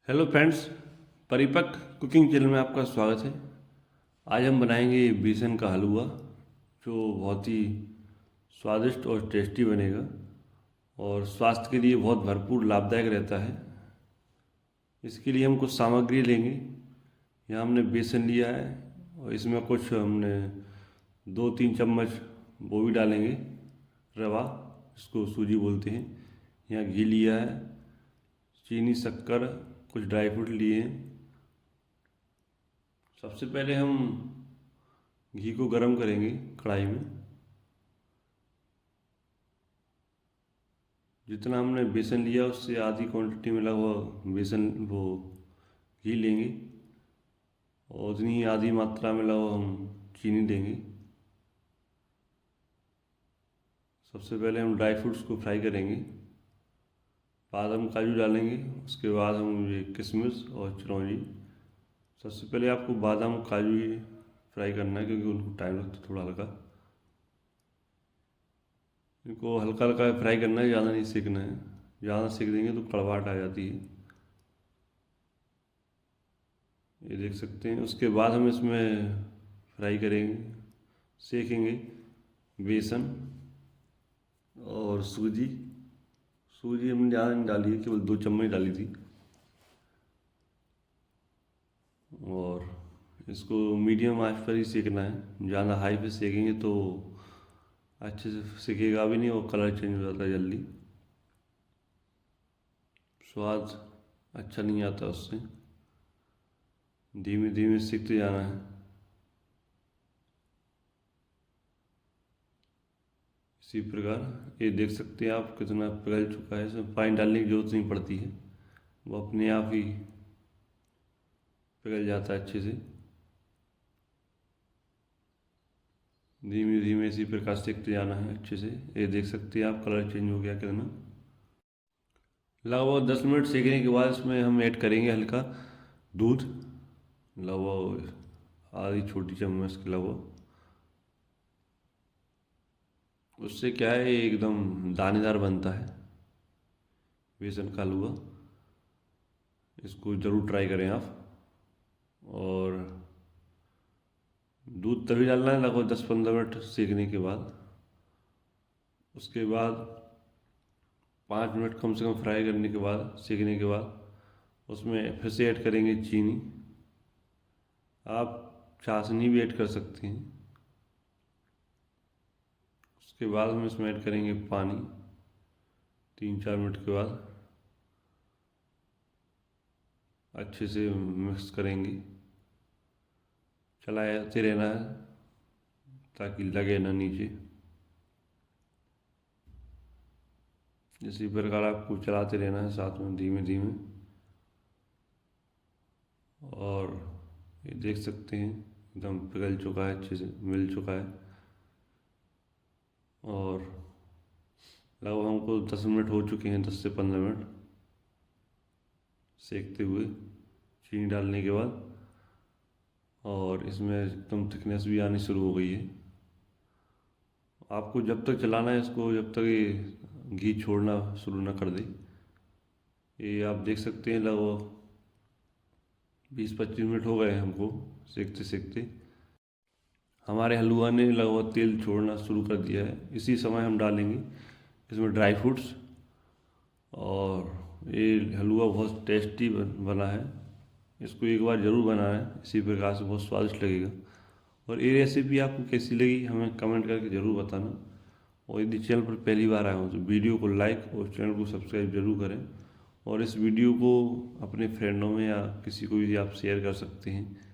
Hello friends, परिपक्व cooking channel में आपका स्वागत है। आज हम बनाएंगे बेसन का हलवा जो बहुत ही स्वादिष्ट और टेस्टी बनेगा और स्वास्थ्य के लिए बहुत भरपूर लाभदायक रहता है। इसके लिए हम कुछ सामग्री लेंगे। यहाँ हमने बेसन लिया है और इसमें कुछ हमने 2-3 चम्मच वो भी डालेंगे, रवा, इसको सूजी बोलते हैं। यहाँ घी लिया है, चीनी, शक्कर, कुछ ड्राई फ्रूट लिए हैं। सबसे पहले हम घी को गरम करेंगे कढ़ाई में। जितना हमने बेसन लिया उससे आधी क्वांटिटी में लगा बेसन वो घी लेंगे और उतनी ही आधी मात्रा में लगा हम चीनी देंगे। सबसे पहले हम ड्राई फ्रूट्स को फ्राई करेंगे। बादाम काजू डालेंगे, उसके बाद हम ये किशमिश और चिरौंजी। सबसे पहले आपको बादाम काजू ही फ्राई करना है क्योंकि उनको टाइम लगता है थोड़ा हल्का। इनको हल्का हल्का फ्राई करना है, ज़्यादा नहीं सेकना है। ज़्यादा सेक देंगे तो कड़वाहट आ जाती है। ये देख सकते हैं। उसके बाद हम इसमें फ्राई करेंगे, सेकेंगे बेसन और सूजी। सूजी हमने ज़्यादा नहीं डाली है, केवल 2 चम्मच डाली थी। और इसको मीडियम आंच पर ही सेकना है। ज़्यादा हाई पे सेकेंगे तो अच्छे से सेकेगा भी नहीं और कलर चेंज हो जाता है जल्दी, स्वाद अच्छा नहीं आता उससे। धीमे धीमे सीखते जाना है। इसी प्रकार ये देख सकते हैं आप कितना पिघल चुका है। इसमें पानी डालने की जरूरत नहीं पड़ती है, वो अपने आप ही पिघल जाता है अच्छे से। धीमे धीमे इसी प्रकार सेकते जाना है अच्छे से। ये देख सकते हैं आप कलर चेंज हो गया कितना। लगभग 10 मिनट सेकने के बाद इसमें हम ऐड करेंगे हल्का दूध, लगभग आधी छोटी चम्मच के लगभग। उससे क्या है, ये एकदम दानेदार बनता है बेसन का हलवा। इसको ज़रूर ट्राई करें आप। और दूध तभी डालना है लगभग 10-15 मिनट सेकने के बाद। उसके बाद 5 मिनट कम से कम फ्राई करने के बाद, सेकने के बाद उसमें फिर से ऐड करेंगे चीनी। आप चाशनी भी ऐड कर सकते हैं। उसके बाद हम इसमें ऐड करेंगे पानी 3-4 मिनट के बाद। अच्छे से मिक्स करेंगे, चलाते रहना है ताकि लगे ना नीचे। इसी प्रकार आपको चलाते रहना है साथ में धीमे धीमे। और ये देख सकते हैं एकदम पिघल चुका है, अच्छे से मिल चुका है। और लगभग हमको 10 मिनट हो चुके हैं, 10 से 15 मिनट सेकते हुए चीनी डालने के बाद। और इसमें एकदम थिकनेस भी आनी शुरू हो गई है। आपको जब तक चलाना है इसको, जब तक ये घी छोड़ना शुरू ना कर दे। ये आप देख सकते हैं लगभग 20-25 मिनट हो गए हमको सेकते सेकते। हमारे हलवा ने लगभग तेल छोड़ना शुरू कर दिया है। इसी समय हम डालेंगे इसमें ड्राई फ्रूट्स। और ये हलवा बहुत टेस्टी बना है। इसको एक बार ज़रूर बनाना है, इसी प्रकार से बहुत स्वादिष्ट लगेगा। और ये रेसिपी आपको कैसी लगी हमें कमेंट करके ज़रूर बताना। और यदि चैनल पर पहली बार आए हो तो वीडियो को लाइक और चैनल को सब्सक्राइब जरूर करें। और इस वीडियो को अपने फ्रेंडों में या किसी को भी आप शेयर कर सकते हैं।